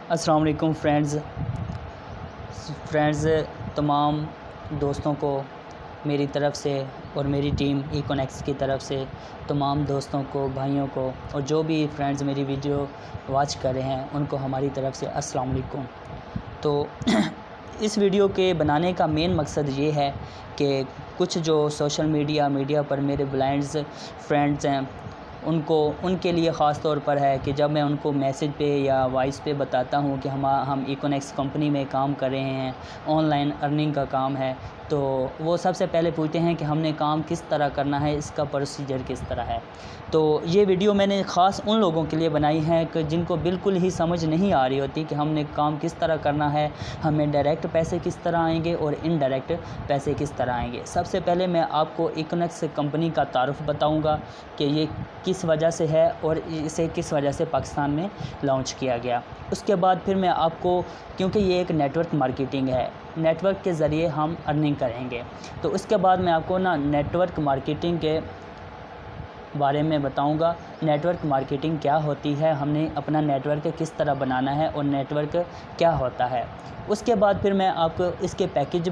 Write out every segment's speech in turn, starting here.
अस्सलाम वालेकुम फ्रेंड्स तमाम दोस्तों को मेरी तरफ़ से और मेरी टीम इकोनेक्स की तरफ़ से तमाम दोस्तों को, भाइयों को और जो भी फ्रेंड्स मेरी वीडियो वॉच कर रहे हैं उनको हमारी तरफ़ से अस्सलाम वालेकुम। तो इस वीडियो के बनाने का मेन मकसद ये है कि कुछ जो सोशल मीडिया पर मेरे ब्लाइंड्स फ्रेंड्स हैं उनके लिए ख़ास तौर पर है कि जब मैं उनको मैसेज पे या वॉइस पे बताता हूँ कि हम इकोनेक्स कंपनी में काम कर रहे हैं, ऑनलाइन अर्निंग का काम है, तो वो सबसे पहले पूछते हैं कि हमने काम किस तरह करना है, इसका प्रोसीजर किस तरह है। तो ये वीडियो मैंने ख़ास उन लोगों के लिए बनाई है कि जिनको बिल्कुल ही समझ नहीं आ रही होती कि हमने काम किस तरह करना है, हमें डायरेक्ट पैसे किस तरह आएंगे और इनडायरेक्ट पैसे किस तरह आएंगे। सबसे पहले मैं आपको इकोनेक्स कंपनी का तारुफ बताऊंगा कि ये किस वजह से है और इसे किस वजह से पाकिस्तान में लॉन्च किया गया। उसके बाद फिर मैं आपको, क्योंकि ये एक नेटवर्क मार्केटिंग है, नेटवर्क के ज़रिए हम अर्निंग करेंगे, तो उसके बाद मैं आपको नेटवर्क मार्केटिंग के बारे में बताऊंगा। नेटवर्क मार्केटिंग क्या होती है, हमने अपना नेटवर्क किस तरह बनाना है और नेटवर्क क्या होता है। उसके बाद फिर मैं आपको इसके पैकेज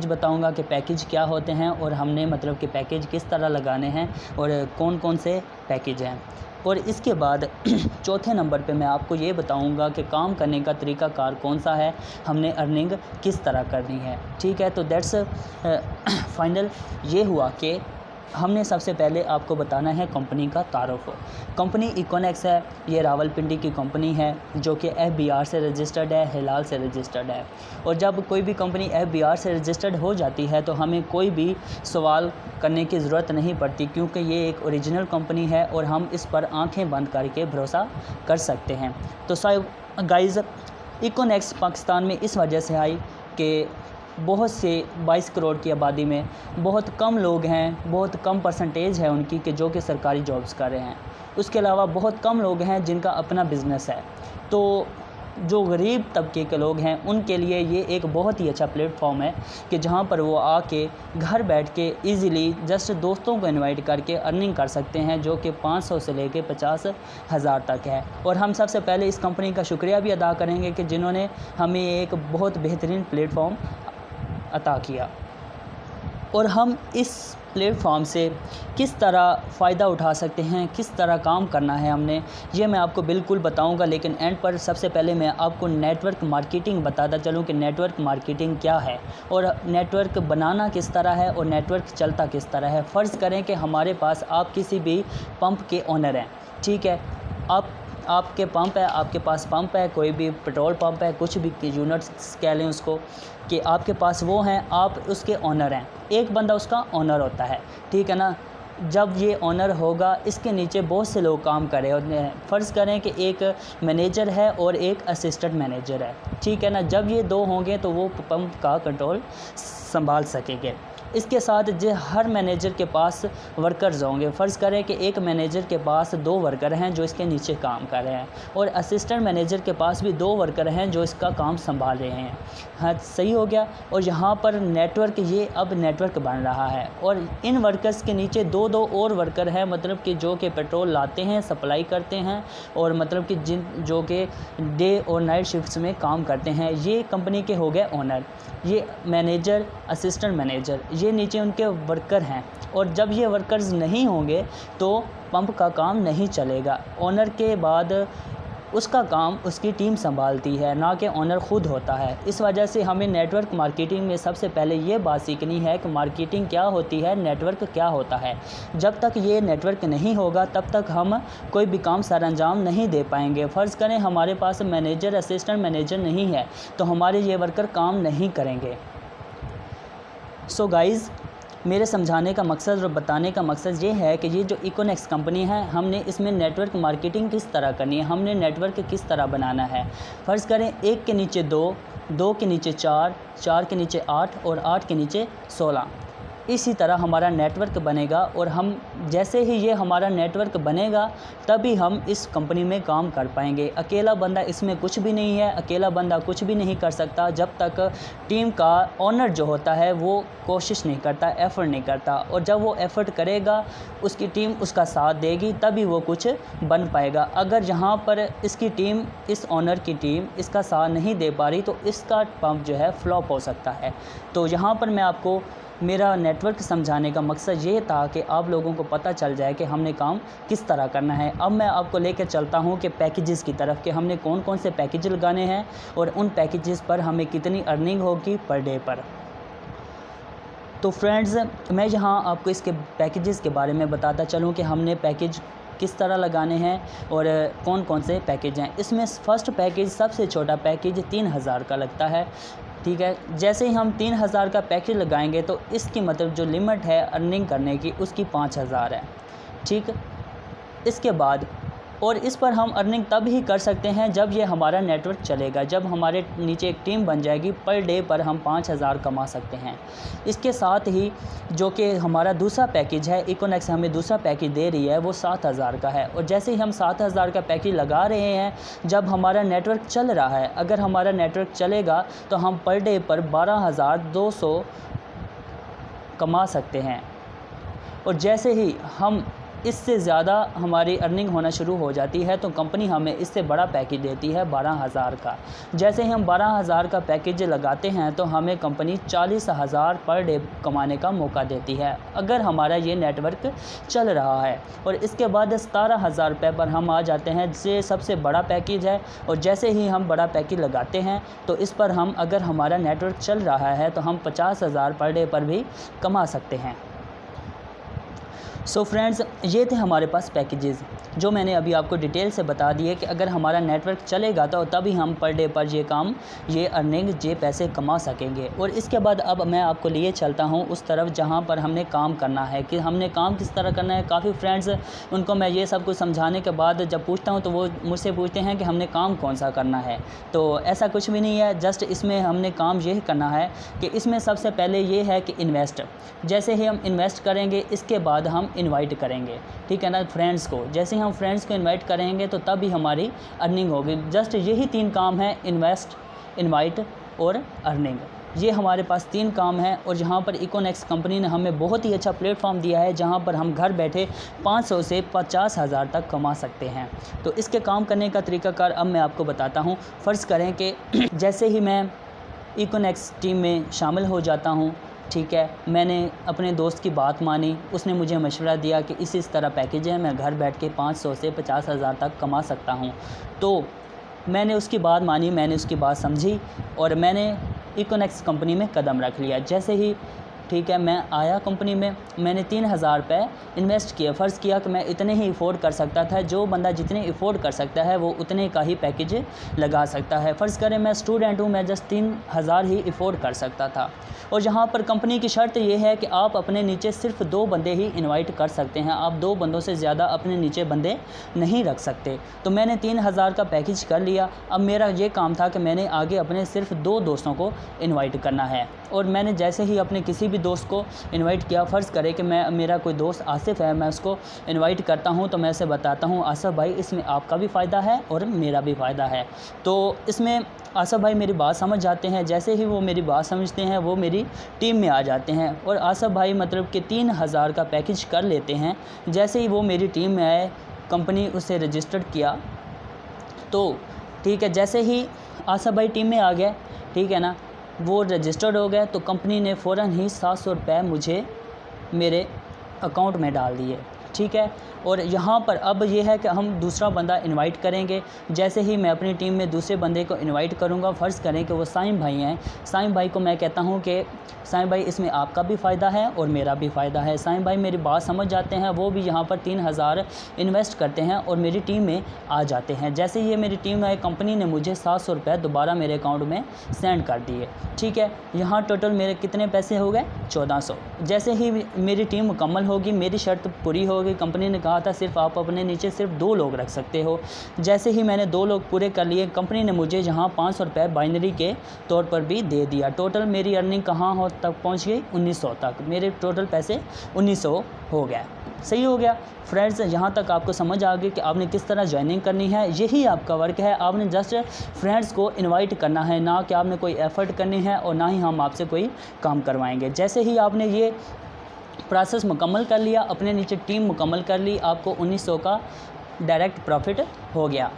बताऊंगा कि पैकेज क्या होते हैं और हमने मतलब कि पैकेज किस तरह लगाने हैं और कौन कौन से पैकेज हैं। और इसके बाद चौथे नंबर पे मैं आपको ये बताऊंगा कि काम करने का तरीक़ाकार कौन सा है, हमने अर्निंग किस तरह करनी है। ठीक है, तो दैट्स फाइनल ये हुआ कि हमने सबसे पहले आपको बताना है कंपनी का तारुफ। कंपनी इकोनेक्स है, ये रावलपिंडी की कंपनी है जो कि FBR से रजिस्टर्ड है, हिलाल से रजिस्टर्ड है। और जब कोई भी कंपनी FBR से रजिस्टर्ड हो जाती है तो हमें कोई भी सवाल करने की ज़रूरत नहीं पड़ती, क्योंकि ये एक ओरिजिनल कंपनी है और हम इस पर आंखें बंद करके भरोसा कर सकते हैं। तो गाइज़, इकोनेक्स पाकिस्तान में इस वजह से आई कि बहुत से 22 करोड़ की आबादी में बहुत कम लोग हैं, बहुत कम परसेंटेज है उनकी कि जो कि सरकारी जॉब्स कर रहे हैं। उसके अलावा बहुत कम लोग हैं जिनका अपना बिज़नेस है। तो जो गरीब तबके के लोग हैं उनके लिए ये एक बहुत ही अच्छा प्लेटफॉर्म है कि जहाँ पर वो आके घर बैठ के इजीली जस्ट दोस्तों को इनवाइट करके अर्निंग कर सकते हैं, जो कि 500 से लेके 50,000 तक है। और हम सबसे पहले इस कंपनी का शुक्रिया भी अदा करेंगे कि जिन्होंने हमें एक बहुत बेहतरीन प्लेटफॉर्म अता किया। और हम इस प्लेटफॉर्म से किस तरह फ़ायदा उठा सकते हैं, किस तरह काम करना है हमने, ये मैं आपको बिल्कुल बताऊंगा। लेकिन एंड पर सबसे पहले मैं आपको नेटवर्क मार्केटिंग बताता चलूं कि नेटवर्क मार्केटिंग क्या है और नेटवर्क बनाना किस तरह है और नेटवर्क चलता किस तरह है। फ़र्ज़ करें कि हमारे पास आप किसी भी पंप के ओनर हैं, ठीक है, आपके पंप है, आपके पास पंप है, कोई भी पेट्रोल पंप है, कुछ भी यूनिट्स कह लें उसको, कि आपके पास वो हैं, आप उसके ओनर हैं। एक बंदा उसका ओनर होता है, ठीक है ना। जब ये ओनर होगा, इसके नीचे बहुत से लोग काम कर रहे होते हैं। फ़र्ज़ करें कि एक मैनेजर है और एक असिस्टेंट मैनेजर है, ठीक है ना। जब ये दो होंगे तो वो पंप का कंट्रोल संभाल सकेंगे। इसके साथ जो हर मैनेजर के पास वर्कर्स होंगे। फ़र्ज़ करें कि एक मैनेजर के पास 2 वर्कर हैं जो इसके नीचे काम कर रहे हैं और असिस्टेंट मैनेजर के पास भी 2 वर्कर हैं जो इसका काम संभाल रहे हैं। हाँ, सही हो गया। और यहाँ पर नेटवर्क, ये अब नेटवर्क बन रहा है और इन वर्कर्स के नीचे 2-2 और वर्कर हैं, मतलब कि जो कि पेट्रोल लाते हैं, सप्लाई करते हैं और मतलब कि जो कि डे और नाइट शिफ्ट्स में काम करते हैं। ये कंपनी के हो गए ओनर, ये मैनेजर, असिस्टेंट मैनेजर, ये नीचे उनके वर्कर हैं। और जब ये वर्कर्स नहीं होंगे तो पंप का काम नहीं चलेगा। ओनर के बाद उसका काम उसकी टीम संभालती है, ना कि ओनर ख़ुद होता है। इस वजह से हमें नेटवर्क मार्केटिंग में सबसे पहले ये बात सीखनी है कि मार्केटिंग क्या होती है, नेटवर्क क्या होता है। जब तक ये नेटवर्क नहीं होगा तब तक हम कोई भी काम सरअंजाम नहीं दे पाएंगे। फ़र्ज़ करें हमारे पास मैनेजर, असिस्टेंट मैनेजर नहीं है तो हमारे ये वर्कर काम नहीं करेंगे। सो गाइज़, मेरे समझाने का मकसद और बताने का मकसद ये है कि ये जो इकोनेक्स कंपनी है, हमने इसमें नेटवर्क मार्केटिंग किस तरह करनी है, हमने नेटवर्क किस तरह बनाना है। फ़र्ज़ करें 1 के नीचे 2, 2 के नीचे 4, 4 के नीचे 8 और 8 के नीचे 16। इसी तरह हमारा नेटवर्क बनेगा और हम जैसे ही ये हमारा नेटवर्क बनेगा तभी हम इस कंपनी में काम कर पाएंगे। अकेला बंदा इसमें कुछ भी नहीं है, अकेला बंदा कुछ भी नहीं कर सकता जब तक टीम का ओनर जो होता है वो कोशिश नहीं करता, एफ़र्ट नहीं करता। और जब वो एफ़र्ट करेगा, उसकी टीम उसका साथ देगी, तभी वो कुछ बन पाएगा। अगर यहाँ पर इसकी टीम, इस ओनर की टीम इसका साथ नहीं दे पा रही तो इसका पंप जो है फ्लॉप हो सकता है। तो यहाँ पर मैं आपको मेरा नेटवर्क समझाने का मकसद ये था कि आप लोगों को पता चल जाए कि हमने काम किस तरह करना है। अब मैं आपको लेकर चलता हूँ कि पैकेजेस की तरफ, कि हमने कौन कौन से पैकेज लगाने हैं और उन पैकेजेस पर हमें कितनी अर्निंग होगी पर डे पर। तो फ्रेंड्स, मैं यहाँ आपको इसके पैकेजेस के बारे में बताता चलूँ कि हमने पैकेज किस तरह लगाने हैं और कौन कौन से पैकेज हैं। इसमें फ़र्स्ट पैकेज, सबसे छोटा पैकेज 3000 का लगता है, ठीक है। जैसे ही हम 3000 का पैकेज लगाएंगे तो इसकी मतलब जो लिमिट है अर्निंग करने की उसकी 5000 है, ठीक। इसके बाद और इस पर हम अर्निंग तब ही कर सकते हैं जब ये हमारा नेटवर्क चलेगा, जब हमारे नीचे एक टीम बन जाएगी। पर डे पर हम 5000 कमा सकते हैं। इसके साथ ही जो कि हमारा दूसरा पैकेज है, इकोनेक्स हमें दूसरा पैकेज दे रही है, वो 7000 का है। और जैसे ही हम 7000 का पैकेज लगा रहे हैं, जब हमारा नेटवर्क चल रहा है, अगर हमारा नेटवर्क चलेगा तो हम पर डे पर 12200 कमा सकते हैं। और जैसे ही हम इससे ज़्यादा हमारी अर्निंग होना शुरू हो जाती है तो कंपनी हमें इससे बड़ा पैकेज देती है 12000 का। जैसे ही हम 12000 का पैकेज लगाते हैं तो हमें कंपनी 40000 पर डे कमाने का मौका देती है, अगर हमारा ये नेटवर्क चल रहा है। और इसके बाद 17000 रुपये पर हम आ जाते हैं, ये सबसे बड़ा पैकेज है। और जैसे ही हम बड़ा पैकेज लगाते हैं तो इस पर हम, अगर हमारा नेटवर्क चल रहा है तो हम 50000 पर डे पर भी कमा सकते हैं। सो फ्रेंड्स, ये थे हमारे पास पैकेजेस जो मैंने अभी आपको डिटेल से बता दिए कि अगर हमारा नेटवर्क चलेगा तो तभी हम पर डे पर ये काम, ये अर्निंग, ये पैसे कमा सकेंगे। और इसके बाद अब मैं आपको लिए चलता हूँ उस तरफ जहाँ पर हमने काम करना है, कि हमने काम किस तरह करना है। काफ़ी फ्रेंड्स, उनको मैं ये सब कुछ समझाने के बाद जब पूछता हूँ तो वो मुझसे पूछते हैं कि हमने काम कौन सा करना है। तो ऐसा कुछ भी नहीं है, जस्ट इसमें हमने काम ये करना है कि इसमें सबसे पहले ये है कि इन्वेस्ट। जैसे ही हम इन्वेस्ट करेंगे, इसके बाद हम इनवाइट करेंगे, ठीक है ना, फ्रेंड्स को। जैसे ही हम फ्रेंड्स को इनवाइट करेंगे तो तभी हमारी अर्निंग होगी। जस्ट यही 3 काम है, इन्वेस्ट, इनवाइट और अर्निंग। ये हमारे पास 3 काम हैं। और यहाँ पर इकोनेक्स कंपनी ने हमें बहुत ही अच्छा प्लेटफॉर्म दिया है जहाँ पर हम घर बैठे 500 से 50,000 तक कमा सकते हैं। तो इसके काम करने का तरीकाकार अब मैं आपको बताता हूँ। फ़र्ज़ करें कि जैसे ही मैं इकोनेक्स टीम में शामिल हो जाता हूँ, ठीक है, मैंने अपने दोस्त की बात मानी, उसने मुझे मशवरा दिया कि इस तरह पैकेज है, मैं घर बैठ के 500 से 50,000 तक कमा सकता हूँ। तो मैंने उसकी बात मानी, मैंने उसकी बात समझी और मैंने इकोनेक्स कंपनी में कदम रख लिया। जैसे ही, ठीक है, मैं आया कंपनी में, मैंने 3000 रुपये इन्वेस्ट किया। फ़र्ज़ किया कि मैं इतने ही अफोर्ड कर सकता था, जो बंदा जितने अफोर्ड कर सकता है वो उतने का ही पैकेज लगा सकता है। फ़र्ज़ करें मैं स्टूडेंट हूँ, मैं जस्ट 3000 ही अफोर्ड कर सकता था। और यहाँ पर कंपनी की शर्त ये है कि आप अपने नीचे सिर्फ 2 बंदे ही इनवाइट कर सकते हैं, आप 2 बंदों से ज़्यादा अपने नीचे बंदे नहीं रख सकते। तो मैंने 3000 का पैकेज कर लिया। अब मेरा ये काम था कि मैंने आगे अपने सिर्फ 2 दोस्तों को इनवाइट करना है। और मैंने जैसे ही अपने किसी भी दोस्त को इनवाइट किया, फ़र्ज़ करें कि मेरा कोई दोस्त आसिफ़ है, मैं उसको इनवाइट करता हूं तो मैं उसे बताता हूं, आसिफ़ भाई इसमें आपका भी फ़ायदा है और मेरा भी फ़ायदा है। तो इसमें आसिफ़ भाई मेरी बात समझ जाते हैं। जैसे ही वो मेरी बात समझते हैं वो मेरी टीम में आ जाते हैं और आसिफ़ भाई मतलब कि 3000 का पैकेज कर लेते हैं। जैसे ही वो मेरी टीम में आए, कंपनी उसे रजिस्टर्ड किया, तो ठीक है, जैसे ही आसिफ़ भाई टीम में आ गए, ठीक है ना, वो रजिस्टर्ड हो गए, तो कंपनी ने फ़ौरन ही 700 रुपये मुझे मेरे अकाउंट में डाल दिए, ठीक है। और यहाँ पर अब ये है कि हम दूसरा बंदा इनवाइट करेंगे। जैसे ही मैं अपनी टीम में दूसरे बंदे को इनवाइट करूँगा, फ़र्ज़ करें कि वो साइम भाई हैं, साइम भाई को मैं कहता हूँ कि साइम भाई इसमें आपका भी फ़ायदा है और मेरा भी फ़ायदा है। साइम भाई मेरी बात समझ जाते हैं, वो भी यहाँ पर 3000 इन्वेस्ट करते हैं और मेरी टीम में आ जाते हैं। जैसे ये मेरी टीम में आए, कंपनी ने मुझे 700 रुपये दोबारा मेरे अकाउंट में सेंड कर दिए, ठीक है। यहाँ टोटल मेरे कितने पैसे हो गए? 1400। जैसे ही मेरी टीम मुकम्मल होगी, मेरी शर्त पूरी हो कि कंपनी ने कहा था सिर्फ आप अपने नीचे सिर्फ 2 लोग रख सकते हो। जैसे ही मैंने 2 लोग पूरे कर लिए, कंपनी ने मुझे यहाँ 500 रुपये बाइनरी के तौर पर भी दे दिया। टोटल मेरी अर्निंग कहाँ हो तक पहुँच गई, 1900 तक। मेरे टोटल पैसे 1900 हो गया। सही हो गया फ्रेंड्स, यहाँ तक आपको समझ आ गई कि आपने किस तरह ज्वाइनिंग करनी है। यही आपका वर्क है। आपने जस्ट फ्रेंड्स को इनवाइट करना है, ना कि आपने कोई एफ़र्ट करनी है और ना ही हम आपसे कोई काम करवाएंगे। जैसे ही आपने ये प्रोसेस मुकम्मल कर लिया, अपने नीचे टीम मुकम्मल कर ली, आपको 1900 का डायरेक्ट प्रॉफिट हो गया।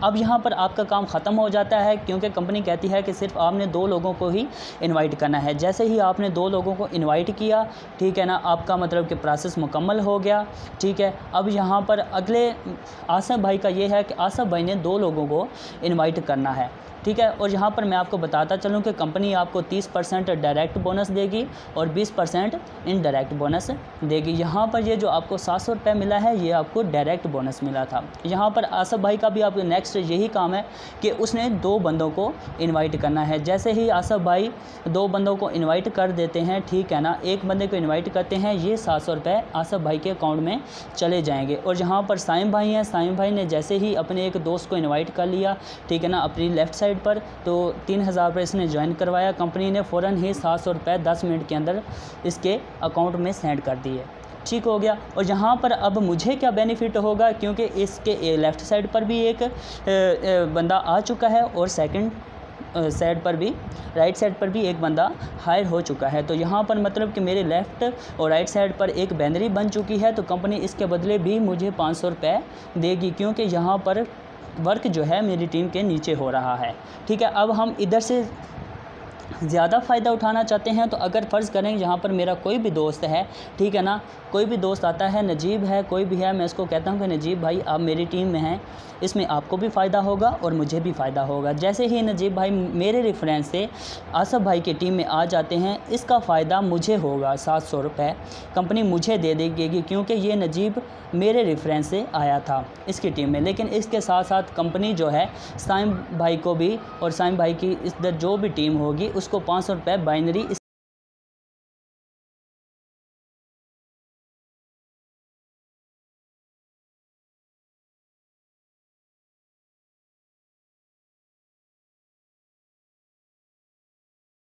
अब यहाँ पर आपका काम ख़त्म हो जाता है, क्योंकि कंपनी कहती है कि सिर्फ आपने 2 लोगों को ही इनवाइट करना है। जैसे ही आपने 2 लोगों को इनवाइट किया, ठीक है ना, आपका मतलब कि प्रोसेस मुकम्मल हो गया। ठीक है, अब यहाँ पर अगले आसिफ भाई का ये है कि आसिफ भाई ने 2 लोगों को इनवाइट करना है। ठीक है, और यहाँ पर मैं आपको बताता चलूँ कि कंपनी आपको 30% डायरेक्ट बोनस देगी और 20% इनडायरेक्ट बोनस देगी। यहाँ पर ये जो आपको 700 रुपये मिला है, ये आपको डायरेक्ट बोनस मिला था। यहाँ पर आसिफ भाई का भी आपको नेक्स्ट यही काम है कि उसने 2 बंदों को इनवाइट करना है। जैसे ही आसिफ भाई 2 बंदों को इन्वाइट कर देते हैं, ठीक है ना, एक बंदे को इन्वाइट करते हैं, ये 700 रुपये आसिफ भाई के अकाउंट में चले जाएंगे। और यहाँ पर साइम भाई हैं, साइम भाई ने जैसे ही अपने एक दोस्त को इन्वाइट कर लिया, ठीक है ना, अपनी लेफ़्ट साइड पर, तो 3000 रुपये इसने ज्वाइन करवाया। कंपनी ने फ़ौरन ही 700 रुपये 10 मिनट के अंदर इसके अकाउंट में सेंड कर दिए। ठीक हो गया। और यहाँ पर अब मुझे क्या बेनिफिट होगा, क्योंकि इसके लेफ़्ट साइड पर भी एक बंदा आ चुका है और सेकंड साइड पर भी, राइट साइड पर भी एक बंदा हायर हो चुका है। तो यहाँ पर मतलब कि मेरे लेफ़्ट और राइट साइड पर एक बैनरी बन चुकी है। तो कंपनी इसके बदले भी मुझे 500 रुपये देगी, क्योंकि यहाँ पर वर्क जो है मेरी टीम के नीचे हो रहा है। ठीक है, अब हम इधर से ज़्यादा फ़ायदा उठाना चाहते हैं, तो अगर फ़र्ज़ करें यहाँ पर मेरा कोई भी दोस्त है, ठीक है ना, कोई भी दोस्त आता है, नजीब है, कोई भी है, मैं इसको कहता हूँ कि नजीब भाई आप मेरी टीम में हैं, इसमें आपको भी फ़ायदा होगा और मुझे भी फ़ायदा होगा। जैसे ही नजीब भाई मेरे रेफरेंस से आसिफ भाई की टीम में आ जाते हैं, इसका फ़ायदा मुझे होगा। 700 रुपये कंपनी मुझे दे देगी, क्योंकि ये नजीब मेरे रेफरेंस से आया था इसकी टीम में। लेकिन इसके साथ साथ कंपनी जो है साइम भाई को भी, और साइम भाई की इधर जो भी टीम होगी उसको 500 रुपये बाइनरी